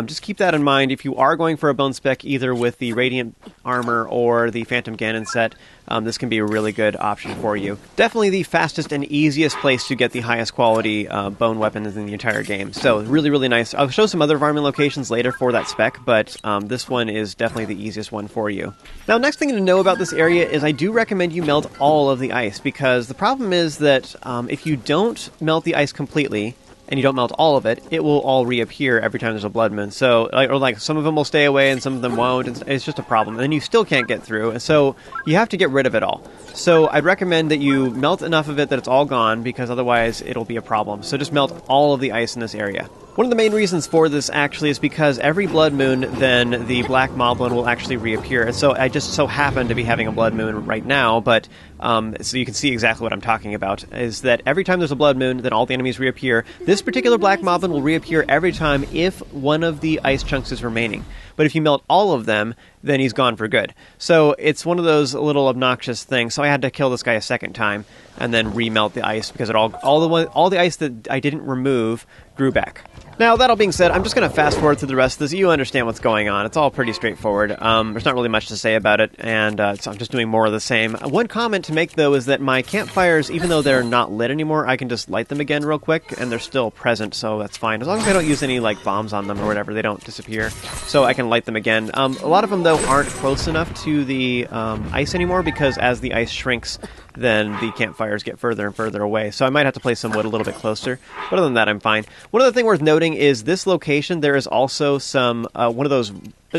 just keep that in mind. If you are going for a bone spec, either with the Radiant Armor or the Phantom Ganon set, this can be a really good option for you. Definitely the fastest and easiest place to get the highest quality bone weapons in the entire game. So, really, really nice. I'll show some other farming locations later for that spec, but this one is definitely the easiest one for you. Now, next thing to know about this area is I do recommend you melt all of the ice, because the problem is that if you don't melt the ice completely, and you don't melt all of it, it will all reappear every time there's a blood moon. So, like some of them will stay away and some of them won't. It's just a problem. And then you still can't get through. And so you have to get rid of it all. So I'd recommend that you melt enough of it that it's all gone, because otherwise it'll be a problem. So just melt all of the ice in this area. One of the main reasons for this actually is because every blood moon, then the Black Moblin will actually reappear. And so I just so happen to be having a blood moon right now, but so you can see exactly what I'm talking about, is that every time there's a blood moon, then all the enemies reappear. This particular Black Moblin will reappear every time if one of the ice chunks is remaining. But if you melt all of them, then he's gone for good. So it's one of those little obnoxious things. So I had to kill this guy a second time and then remelt the ice, because all the ice that I didn't remove grew back. Now, that all being said, I'm just going to fast forward through the rest of this. You understand what's going on. It's all pretty straightforward. There's not really much to say about it, and so I'm just doing more of the same. One comment to make, though, is that my campfires, even though they're not lit anymore, I can just light them again real quick, and they're still present, so that's fine. As long as I don't use any, like, bombs on them or whatever, they don't disappear. So I can light them again. A lot of them, though, aren't close enough to the ice anymore, because as the ice shrinks, then the campfires get further and further away. So I might have to place some wood a little bit closer. But other than that, I'm fine. One other thing worth noting is this location, there is also some, one of those,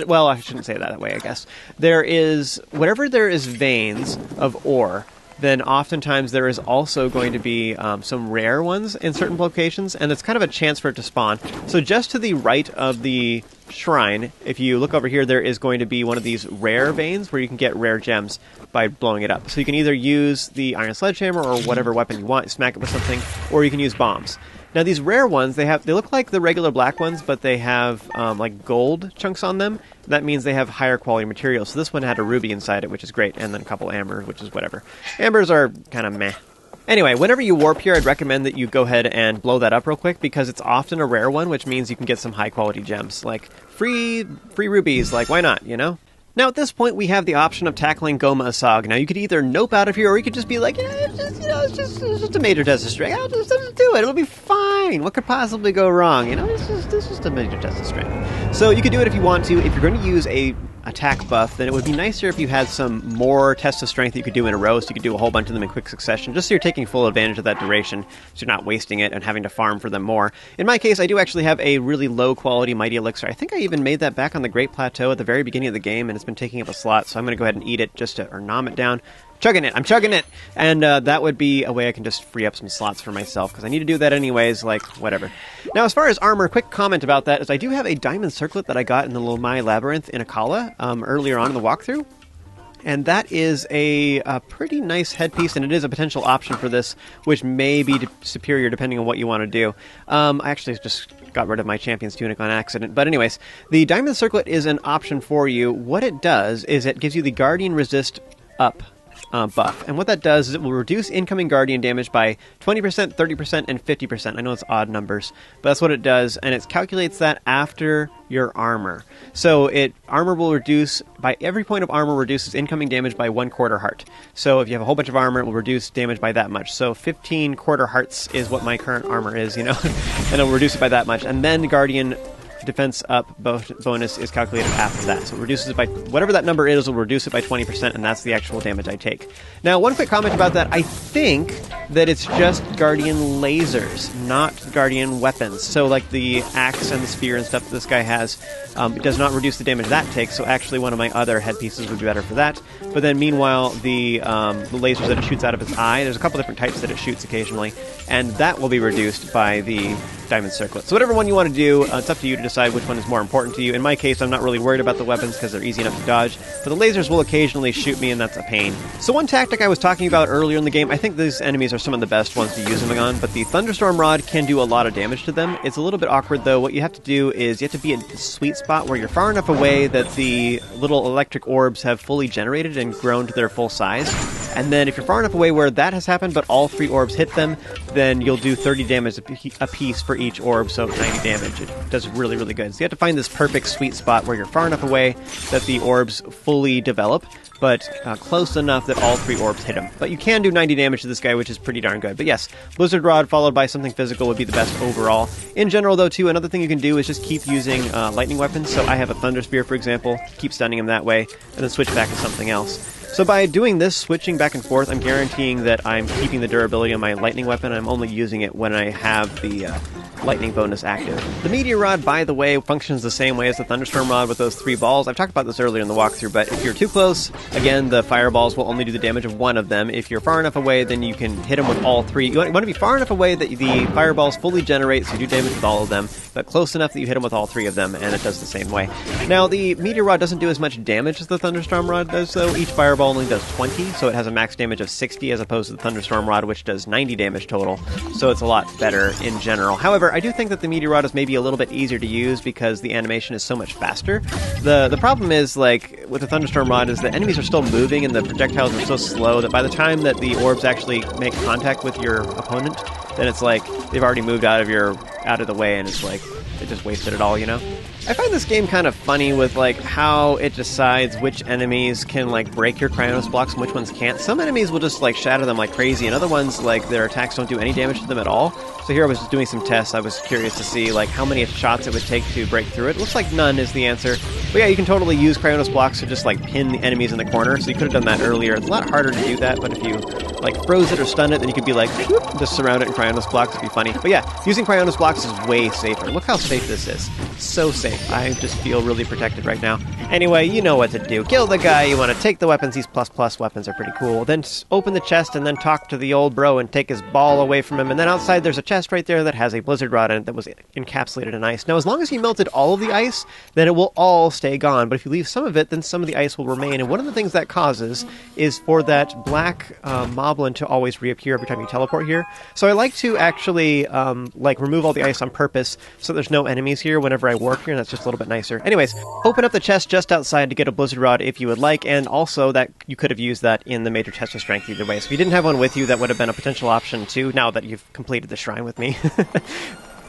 well, I shouldn't say it that way, I guess. There is, whenever there is veins of ore, then oftentimes there is also going to be some rare ones in certain locations, and it's kind of a chance for it to spawn. So just to the right of the shrine, if you look over here, there is going to be one of these rare veins where you can get rare gems by blowing it up. So you can either use the iron sledgehammer or whatever weapon you want, smack it with something, or you can use bombs. Now these rare ones, they look like the regular black ones, but they have like gold chunks on them. That means they have higher quality materials. So this one had a ruby inside it, which is great, and then a couple ambers, which is whatever. Ambers are kind of meh. Anyway, whenever you warp here, I'd recommend that you go ahead and blow that up real quick, because it's often a rare one, which means you can get some high quality gems. Like free rubies, like why not, you know? Now, at this point, we have the option of tackling Goma Asaagh. Now, you could either nope out of here, or you could just be like, it's just a major test strength. I'll just do it. It'll be fine. What could possibly go wrong? You know, it's just a major test of strength. So you could do it if you want to. If you're going to use a attack buff, then it would be nicer if you had some more tests of strength that you could do in a row, so you could do a whole bunch of them in quick succession, just so you're taking full advantage of that duration, so you're not wasting it and having to farm for them more. In my case, I do actually have a really low quality Mighty Elixir. I think I even made that back on the Great Plateau at the very beginning of the game, and it's been taking up a slot, so I'm going to go ahead and eat it or nom it down. I'm chugging it! And that would be a way I can just free up some slots for myself, because I need to do that anyways, like, whatever. Now, as far as armor, quick comment about that is I do have a diamond circlet that I got in the Lomai Labyrinth in Akala earlier on in the walkthrough. And that is a pretty nice headpiece, and it is a potential option for this, which may be superior depending on what you want to do. I actually just got rid of my Champion's Tunic on accident. But anyways, the diamond circlet is an option for you. What it does is it gives you the Guardian Resist up buff. And what that does is it will reduce incoming Guardian damage by 20%, 30%, and 50%. I know it's odd numbers, but that's what it does, and it calculates that after your armor. So armor will reduce, by every point of armor reduces incoming damage by 1 quarter heart. So if you have a whole bunch of armor, it will reduce damage by that much. So 15 quarter hearts is what my current armor is, and it'll reduce it by that much. And then Guardian defense up bonus is calculated after that. So it reduces it by whatever that number is, will reduce it by 20%, and that's the actual damage I take. Now, one quick comment about that. I think that it's just Guardian lasers, not Guardian weapons. So like the axe and the spear and stuff that this guy has, it does not reduce the damage that takes, so actually one of my other headpieces would be better for that. But then meanwhile, the lasers that it shoots out of its eye, there's a couple different types that it shoots occasionally, and that will be reduced by the diamond circlet. So whatever one you want to do, it's up to you to decide which one is more important to you. In my case, I'm not really worried about the weapons because they're easy enough to dodge, but the lasers will occasionally shoot me, and that's a pain. So one tactic I was talking about earlier in the game, I think these enemies are some of the best ones to use them on, but the Thunderstorm Rod can do a lot of damage to them. It's a little bit awkward though. What you have to do is you have to be in the sweet spot where you're far enough away that the little electric orbs have fully generated and grown to their full size. And then if you're far enough away where that has happened, but all 3 orbs hit them, then you'll do 30 damage a piece for each orb, so 90 damage. It does really, really good. So you have to find this perfect sweet spot where you're far enough away that the orbs fully develop, but close enough that all 3 orbs hit him. But you can do 90 damage to this guy, which is pretty darn good. But yes, Blizzard Rod followed by something physical would be the best overall. In general, though, too, another thing you can do is just keep using lightning weapons. So I have a Thunder Spear, for example, keep stunning him that way, and then switch back to something else. So by doing this, switching back and forth, I'm guaranteeing that I'm keeping the durability on my lightning weapon, and I'm only using it when I have the lightning bonus active. The Meteor Rod, by the way, functions the same way as the Thunderstorm Rod with those 3 balls. I've talked about this earlier in the walkthrough, but if you're too close, again, the fireballs will only do the damage of one of them. If you're far enough away, then you can hit them with all 3. You want to be far enough away that the fireballs fully generate, so you do damage with all of them, but close enough that you hit them with all 3 of them, and it does the same way. Now, the Meteor Rod doesn't do as much damage as the Thunderstorm Rod does, though. Each fireball only does 20, so it has a max damage of 60 as opposed to the Thunderstorm Rod, which does 90 damage total, so it's a lot better in general. However, I do think that the Meteor Rod is maybe a little bit easier to use because the animation is so much faster. The problem is, like, with the Thunderstorm Rod is the enemies are still moving and the projectiles are so slow that by the time that the orbs actually make contact with your opponent, then it's like they've already moved out of the way, and it's like they just wasted it all, I find this game kind of funny with like how it decides which enemies can like break your Cryonis blocks and which ones can't. Some enemies will just like shatter them like crazy, and other ones, like, their attacks don't do any damage to them at all. So here I was just doing some tests. I was curious to see like how many shots it would take to break through it. Looks like none is the answer. But yeah, you can totally use Cryonis blocks to just like pin the enemies in the corner. So you could have done that earlier. It's a lot harder to do that, but if you like froze it or stunned it, then you could be like, whoop, just surround it in Cryonis blocks. It'd be funny. But yeah, using Cryonis blocks is way safer. Look how safe this is. So safe. I just feel really protected right now. Anyway, you know what to do. Kill the guy. You want to take the weapons. These plus weapons are pretty cool. Then open the chest and then talk to the old bro and take his ball away from him. And then outside there's a chest right there that has a blizzard rod in it that was encapsulated in ice. Now, as long as you melted all of the ice, then it will all stay gone. But if you leave some of it, then some of the ice will remain. And one of the things that causes is for that black moblin to always reappear every time you teleport here. So I like to actually remove all the ice on purpose so there's no enemies here whenever I warp here, and that's just a little bit nicer. Anyways, open up the chest just outside to get a blizzard rod if you would like, and also that you could have used that in the major test of strength either way. So if you didn't have one with you, that would have been a potential option too, now that you've completed the shrine with me.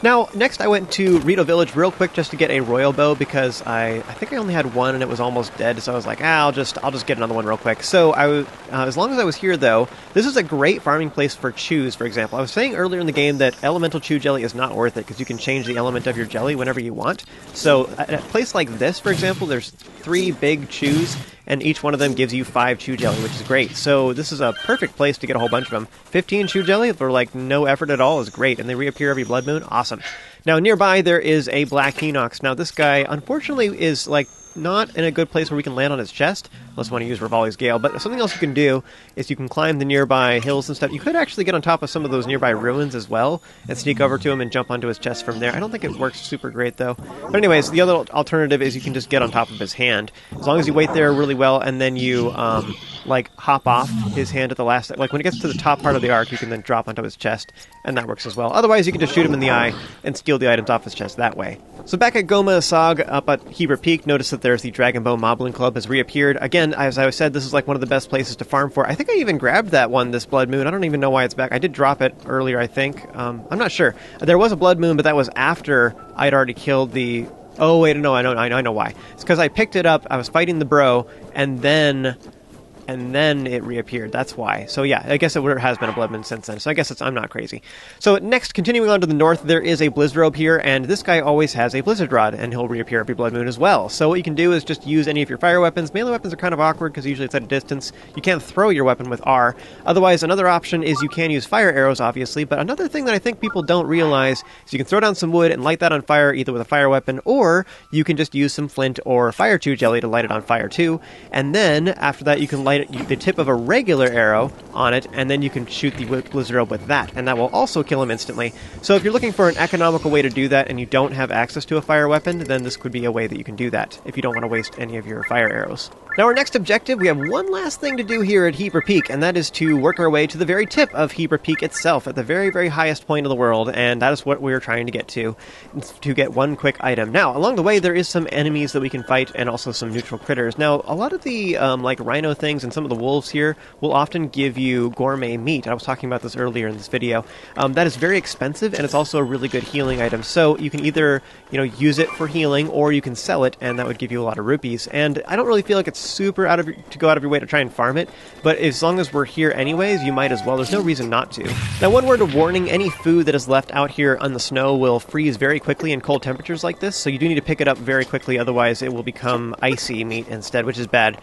Now, next I went to Rito Village real quick just to get a royal bow because I think I only had one and it was almost dead, so I was like, I'll just get another one real quick. So as long as I was here though, this is a great farming place for chews, for example. I was saying earlier in the game that elemental chew jelly is not worth it because you can change the element of your jelly whenever you want. So at a place like this, for example, there's 3 big chews, and each one of them gives you 5 chew jelly, which is great. So this is a perfect place to get a whole bunch of them. 15 chew jelly for like no effort at all is great, and they reappear every blood moon. Awesome. Now nearby there is a black Hinox. Now this guy unfortunately is like not in a good place where we can land on his chest, unless you want to use Rivali's Gale. But something else you can do is you can climb the nearby hills and stuff. You could actually get on top of some of those nearby ruins as well and sneak over to him and jump onto his chest from there. I don't think it works super great though. But anyways, the other alternative is you can just get on top of his hand. As long as you wait there really well and then you hop off his hand at the last, like when it gets to the top part of the arc, you can then drop onto his chest, and that works as well. Otherwise, you can just shoot him in the eye and steal the items off his chest that way. So back at Goma Asaagh up at Hebra Peak, notice that there's the Dragon Bow Moblin Club has reappeared. Again, as I said, this is like one of the best places to farm for. I think I even grabbed that one this Blood Moon. I don't even know why it's back. I did drop it earlier, I think. I'm not sure. There was a Blood Moon, but that was after I'd already killed the... Oh, wait, no, I know why. It's because I picked it up, I was fighting the bro, and then it reappeared. That's why. So yeah, I guess it has been a Blood Moon since then. So I guess I'm not crazy. So next, continuing on to the north, there is a Blizzard Robe here, and this guy always has a Blizzard Rod, and he'll reappear every Blood Moon as well. So what you can do is just use any of your fire weapons. Melee weapons are kind of awkward because usually it's at a distance. You can't throw your weapon with R. Otherwise, another option is you can use fire arrows, obviously, but another thing that I think people don't realize is you can throw down some wood and light that on fire either with a fire weapon, or you can just use some flint or fire 2 jelly to light it on fire too. And then after that, you can light the tip of a regular arrow on it, and then you can shoot the Blizzard Robe with that, and that will also kill him instantly. So if you're looking for an economical way to do that and you don't have access to a fire weapon, then this could be a way that you can do that if you don't want to waste any of your fire arrows. Now our next objective, we have one last thing to do here at Hebra Peak, and that is to work our way to the very tip of Hebra Peak itself, at the very, very highest point of the world, and that is what we're trying to get one quick item. Now, along the way, there is some enemies that we can fight, and also some neutral critters. Now, a lot of the, like, rhino things and some of the wolves here will often give you gourmet meat. I was talking about this earlier in this video. That is very expensive, and it's also a really good healing item. So you can either, use it for healing, or you can sell it, and that would give you a lot of rupees. And I don't really feel like it's super to go out of your way to try and farm it, but as long as we're here anyways, you might as well. There's no reason not to. Now, one word of warning, any food that is left out here on the snow will freeze very quickly in cold temperatures like this, so you do need to pick it up very quickly, otherwise it will become icy meat instead, which is bad.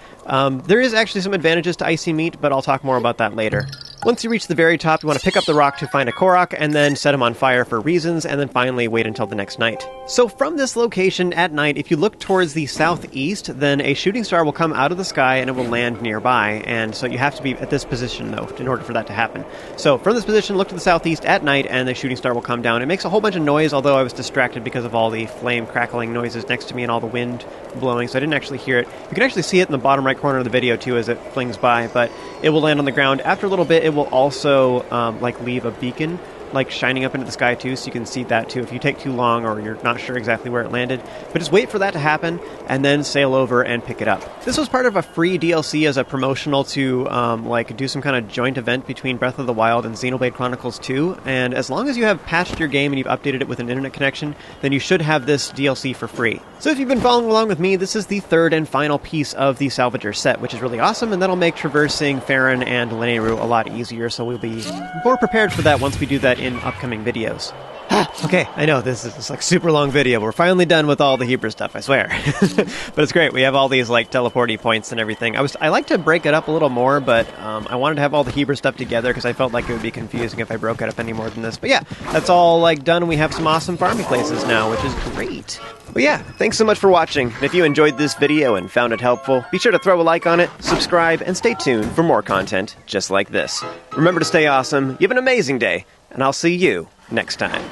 There is actually some advantages to icy meat, but I'll talk more about that later. Once you reach the very top, you want to pick up the rock to find a Korok, and then set him on fire for reasons, and then finally wait until the next night. So from this location at night, if you look towards the southeast, then a shooting star will come out of the sky and it will land nearby, and so you have to be at this position, though, in order for that to happen. So from this position, look to the southeast at night, and the shooting star will come down. It makes a whole bunch of noise, although I was distracted because of all the flame crackling noises next to me and all the wind blowing, so I didn't actually hear it. You can actually see it in the bottom right corner of the video, too, as it flings by, but it will land on the ground. After a little bit, it will also leave a beacon shining up into the sky too, so you can see that too if you take too long or you're not sure exactly where it landed. But just wait for that to happen and then sail over and pick it up. This was part of a free DLC as a promotional to do some kind of joint event between Breath of the Wild and Xenoblade Chronicles 2, and as long as you have patched your game and you've updated it with an internet connection, then you should have this DLC for free. So if you've been following along with me, this is the third and final piece of the Salvager set, which is really awesome, and that'll make traversing Farron and Lanayru a lot easier, so we'll be more prepared for that once we do that in upcoming videos. Okay, I know, this is like super long video, but we're finally done with all the Hebra stuff, I swear. But it's great, we have all these teleporty points and everything. I like to break it up a little more, but I wanted to have all the Hebra stuff together because I felt like it would be confusing if I broke it up any more than this. But yeah, that's all done, and we have some awesome farming places now, which is great. But yeah, thanks so much for watching. If you enjoyed this video and found it helpful, be sure to throw a like on it, subscribe, and stay tuned for more content just like this. Remember to stay awesome, you have an amazing day, and I'll see you next time.